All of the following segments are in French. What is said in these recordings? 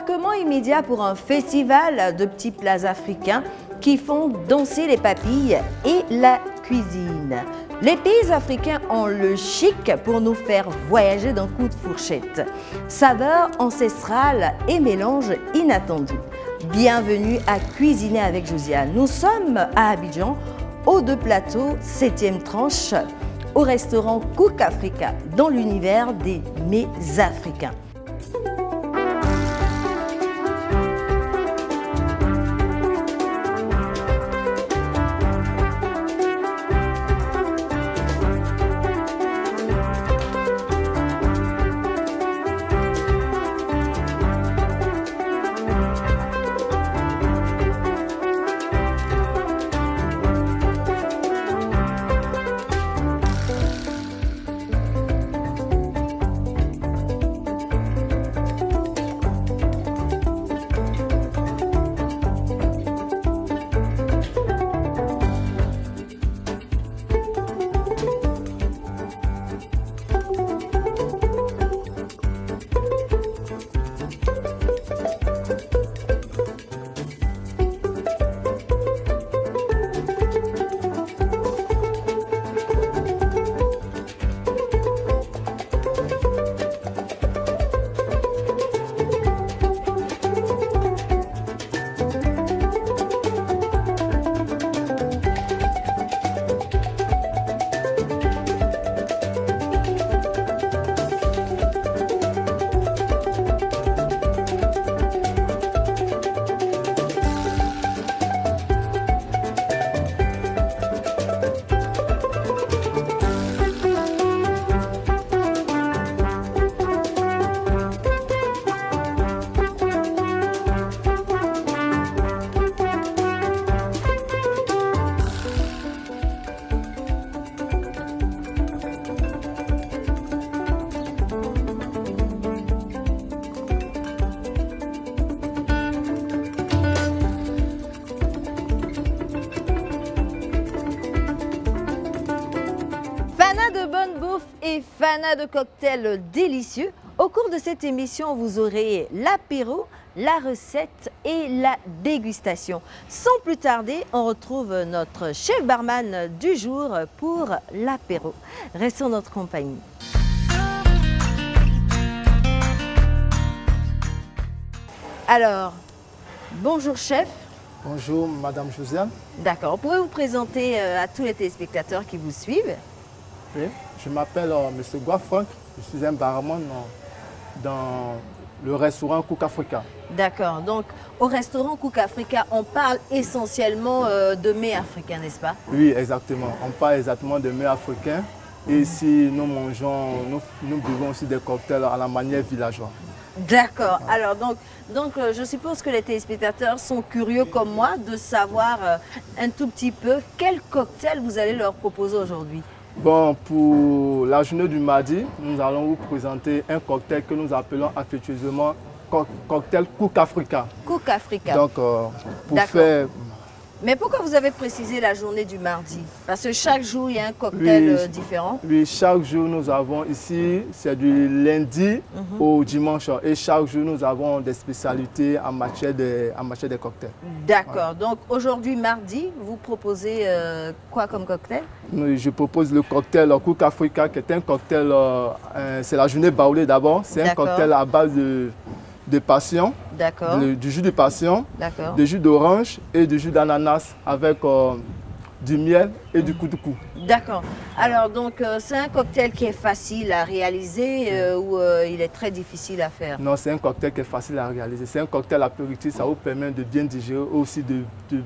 Embarquement immédiat pour un festival de petits plats africains qui font danser les papilles et la cuisine. Les pays africains ont le chic pour nous faire voyager d'un coup de fourchette. Saveurs ancestrales et mélanges inattendus. Bienvenue à Cuisiner avec Josiane. Nous sommes à Abidjan, au Deux Plateaux, 7e tranche, au restaurant Cook Africa, dans l'univers des mets africains. Fana de cocktails délicieux. Au cours de cette émission, vous aurez l'apéro, la recette et la dégustation. Sans plus tarder, on retrouve notre chef barman du jour pour l'apéro. Restons en notre compagnie. Alors, bonjour chef. Bonjour Madame Josiane. D'accord, pouvez vous présenter à tous les téléspectateurs qui vous suivent? Oui, je m'appelle Monsieur Franck, je suis un barman dans le restaurant Cook Africa. D'accord, donc au restaurant Cook Africa, on parle essentiellement de mets africains, n'est-ce pas? Oui, exactement, on parle exactement de mets africains. Et ici, nous buvons aussi des cocktails à la manière villageoise. D'accord, alors donc je suppose que les téléspectateurs sont curieux comme moi de savoir un tout petit peu quel cocktail vous allez leur proposer aujourd'hui. Bon, pour la journée du mardi, nous allons vous présenter un cocktail que nous appelons affectueusement cocktail Cook Africa. Cook Africa. Donc, pour faire... Mais pourquoi vous avez précisé la journée du mardi? Parce que chaque jour, il y a un cocktail différent. Oui, chaque jour, nous avons ici, c'est du lundi au dimanche. Et chaque jour, nous avons des spécialités en matière de cocktails. D'accord. Voilà. Donc, aujourd'hui, mardi, vous proposez quoi comme cocktail? Je propose le cocktail Cook Africa, qui est un cocktail, c'est la journée baoulée d'abord. C'est un cocktail à base de passion, du jus de passion, du jus d'orange et du jus d'ananas avec du miel et du koudoukou. D'accord. Alors donc c'est un cocktail qui est facile à réaliser ou il est très difficile à faire? Non, c'est un cocktail qui est facile à réaliser. C'est un cocktail apéritif, ça vous permet de bien digérer, aussi de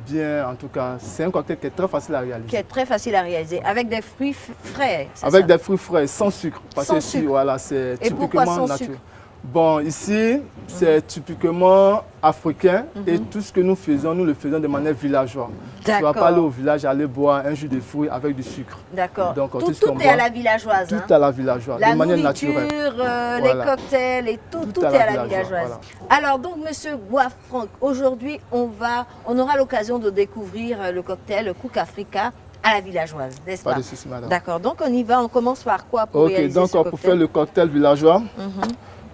bien, en tout cas, c'est un cocktail qui est très facile à réaliser. Qui est très facile à réaliser, avec des fruits frais, avec des fruits frais, sans sucre. Parce sans que sucre. Voilà, c'est typiquement naturel. Sucre? Bon, ici, c'est typiquement africain et tout ce que nous faisons, nous le faisons de manière villageoise. Tu ne vas pas aller au village, aller boire un jus de fruits avec du sucre. D'accord. Tout est à la villageoise. Tout à la villageoise, de manière naturelle. Les cocktails et tout est à la villageoise. Voilà. Alors donc, Monsieur Franck, aujourd'hui, on aura l'occasion de découvrir le cocktail Cook Africa à la villageoise, n'est-ce pas? Pas de souci, madame. D'accord, donc on y va, on commence par quoi pour réaliser ce cocktail? Pour faire le cocktail villageois,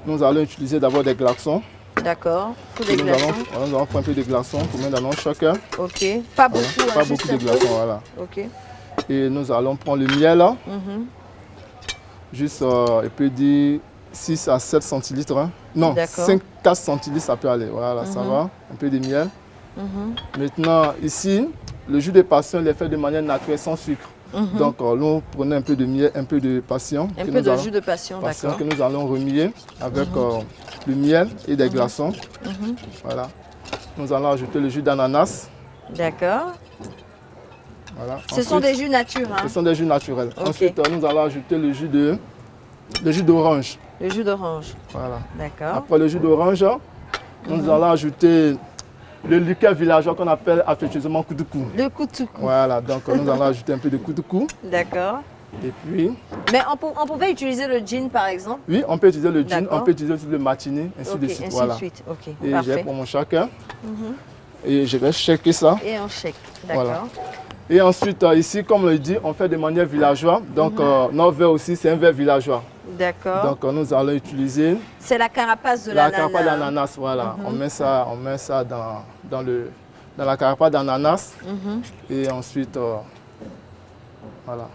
nous allons utiliser d'abord des glaçons. D'accord. Pour des glaçons. Nous allons prendre un peu de glaçons pour mettre dans nos chacun. Ok. Pas beaucoup. Voilà. Pas beaucoup de glaçons, voilà. Ok. Et nous allons prendre le miel là. Juste, il peut dire 6 à 7 centilitres. Hein. Non, 5-4 centilitres, ça peut aller. Voilà, ça va. Un peu de miel. Maintenant, ici, le jus de passion, il est fait de manière naturelle, sans sucre. Donc, nous prenons un peu de miel, un peu de passion. Un peu de jus de passion, d'accord. Que nous allons remuer avec le miel et des glaçons. Voilà. Nous allons ajouter le jus d'ananas. D'accord. Voilà. Ce sont des jus naturels. Hein? Ce sont des jus naturels. Okay. Ensuite, nous allons ajouter le jus d'orange. Le jus d'orange. Voilà. D'accord. Après le jus d'orange, nous allons ajouter le liqueur villageois qu'on appelle affectueusement Koudoukou. Le Koudoukou. Voilà, donc nous allons ajouter un peu de Koudoukou. D'accord. Et puis... Mais on pouvait utiliser le gin par exemple? Oui, on peut utiliser le gin, on peut utiliser aussi le martini, ainsi de suite. Ainsi de suite, ok. Et j'ai pour mon shaker. Et je vais shaker ça. Et on shake, d'accord. Voilà. Et ensuite, ici, comme on le dit, on fait de manière villageoise. Donc, notre verre aussi, c'est un verre villageois. D'accord. Donc, nous allons utiliser... C'est la carapace de l'ananas. La carapace d'ananas, voilà. On met ça dans la carapace d'ananas. Et ensuite, voilà.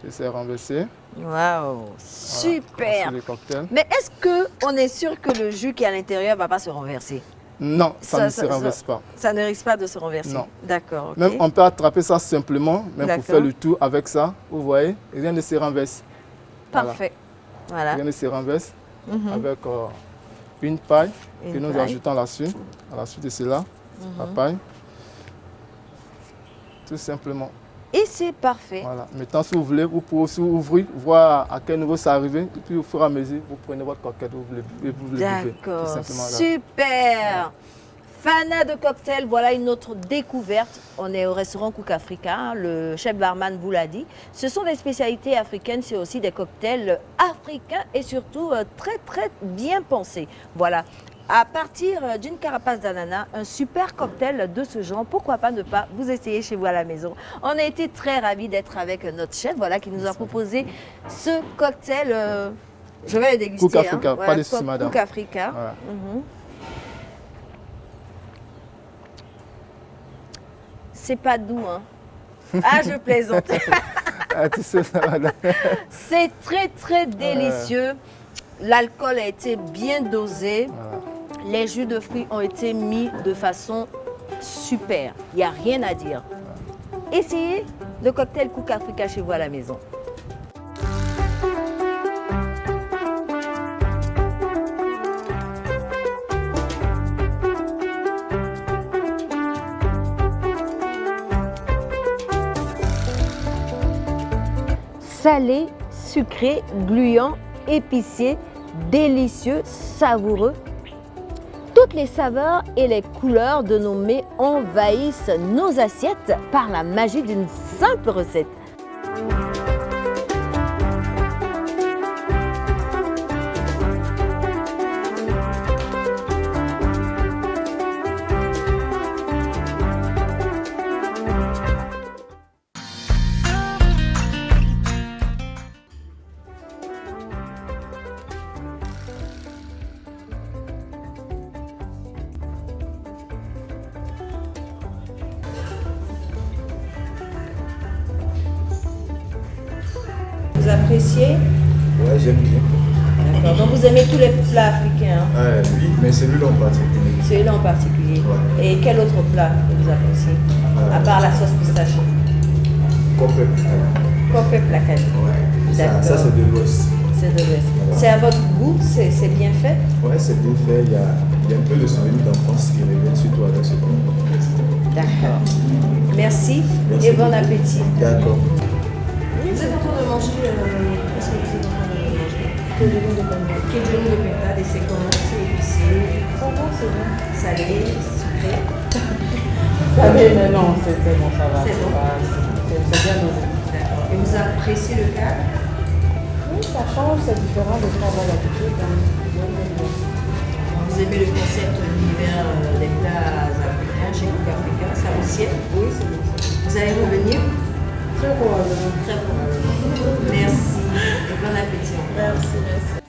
J'essaie de renverser. Waouh, super. Voilà. Mais est-ce qu'on est sûr que le jus qui est à l'intérieur ne va pas se renverser? Non, ça ne se renverse pas. Ça ne risque pas de se renverser? Non. D'accord. Okay. Même on peut attraper ça simplement, même pour faire le tour avec ça. Vous voyez, rien ne se renverse. Parfait. Voilà. Rien ne se renverse avec une paille que nous ajoutons là-dessus. À la suite de cela, la paille. Tout simplement. Et c'est parfait. Voilà. Maintenant, si vous voulez, vous pouvez aussi ouvrir, voir à quel niveau ça arrive. Et puis, au fur et à mesure, vous prenez votre coquette, vous le buvez. D'accord. Super. Fanat de cocktail, voilà une autre découverte. On est au restaurant Cook Africa, le chef barman vous l'a dit. Ce sont des spécialités africaines, c'est aussi des cocktails africains et surtout très très bien pensés. Voilà. À partir d'une carapace d'ananas, un super cocktail de ce genre, pourquoi pas ne pas vous essayer chez vous à la maison. On a été très ravis d'être avec notre chef, voilà, qui nous a proposé ce cocktail. Je vais le déguster. Cook Africa, hein. pas de souci, madame. Cook Africa. Voilà. C'est pas doux, hein. Ah, je plaisante. C'est très très délicieux. L'alcool a été bien dosé. Les jus de fruits ont été mis de façon super. Il n'y a rien à dire. Essayez le cocktail Cook Africa chez vous à la maison. Salé, sucré, gluant, épicé, délicieux, savoureux. Toutes les saveurs et les couleurs de nos mets envahissent nos assiettes par la magie d'une simple recette. Vous appréciez? Ouais, j'aime bien. D'accord. Donc vous aimez tous les plats africains? Oui, mais celui-là en particulier. Celui-là en particulier. Ouais. Et quel autre plat que vous appréciez? À part la sauce pistache? Coppe placane. Coppe placane. Ouais. Ça c'est de l'Ouest. C'est de l'Ouest. Voilà. C'est à votre goût? C'est bien fait? Ouais, c'est bien fait. Il y a un peu de souvenir d'enfance qui revient surtout avec ce plat. D'accord. Merci et bon appétit. D'accord. Vous êtes en train de manger, qu'est-ce que vous êtes en train de manger? Kedjouni de pintade, et c'est comment? C'est épicé? Ça va, c'est bon. Salé, sucré? Salé, mais non, c'est bon, ça va. C'est bon? C'est bien dosé. D'accord. Et vous appréciez le cadre? Oui, ça change, c'est différent de ce qu'on voit d'habitude. Vous aimez le concept de l'univers des plats africains chez Cook Africa, ça vous sied? Oui, c'est bon. Vous allez revenir? Très probablement. Très probablement. Merci et bon appétit. Merci, merci.